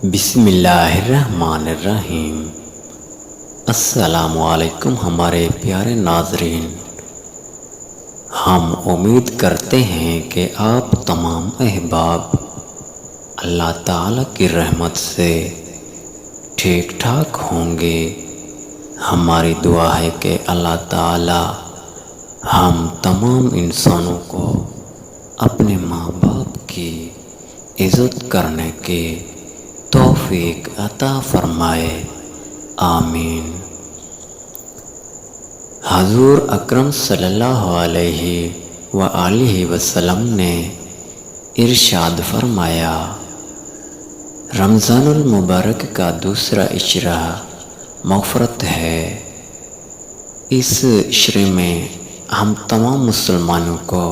بسم اللہ الرحمن الرحیم۔ السلام علیکم ہمارے پیارے ناظرین، ہم امید کرتے ہیں کہ آپ تمام احباب اللہ تعالیٰ کی رحمت سے ٹھیک ٹھاک ہوں گے۔ ہماری دعا ہے کہ اللہ تعالیٰ ہم تمام انسانوں کو اپنے ماں باپ کی عزت کرنے کی توفیق عطا فرمائے، آمین۔ حضور اکرم صلی اللہ علیہ وآلہ وسلم نے ارشاد فرمایا، رمضان المبارک کا دوسرا عشرہ مغفرت ہے۔ اس عشرے میں ہم تمام مسلمانوں کو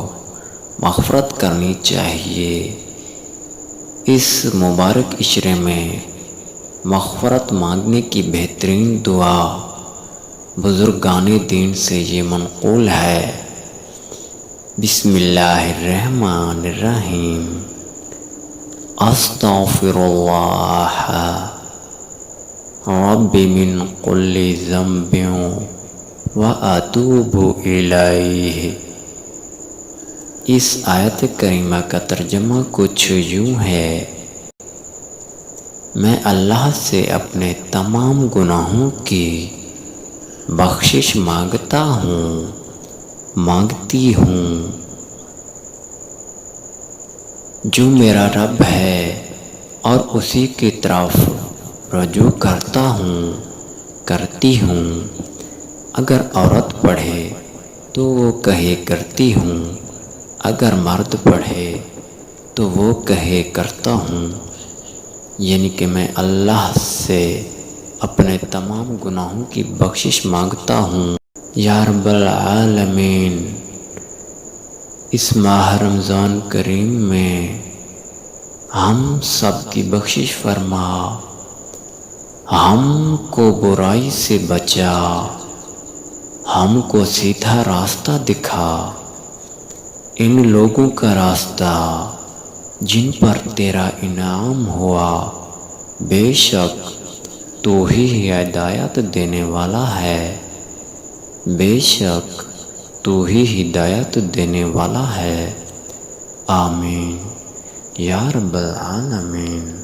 مغفرت کرنی چاہیے۔ اس مبارک عشرے میں مغفرت مانگنے کی بہترین دعا بزرگان دین سے یہ منقول ہے، بسم اللہ الرحمن الرحیم، استغفر اللہ رب من کل ذنب واتوب الیہ۔ اس آیت کریمہ کا ترجمہ کچھ یوں ہے، میں اللہ سے اپنے تمام گناہوں کی بخشش مانگتی ہوں، جو میرا رب ہے، اور اسی کی طرف رجوع کرتی ہوں۔ اگر عورت پڑھے تو وہ کہے کرتی ہوں، اگر مرد پڑھے تو وہ کہے کرتا ہوں، یعنی کہ میں اللہ سے اپنے تمام گناہوں کی بخشش مانگتا ہوں۔ یا رب العالمین، اس ماہ رمضان کریم میں ہم سب کی بخشش فرما، ہم کو برائی سے بچا، ہم کو سیدھا راستہ دکھا، ان لوگوں کا راستہ جن پر تیرا انعام ہوا، بے شک تو ہی ہدایت دینے والا ہے، بے شک تو ہی ہدایت دینے والا ہے، آمین یا رب العالمین۔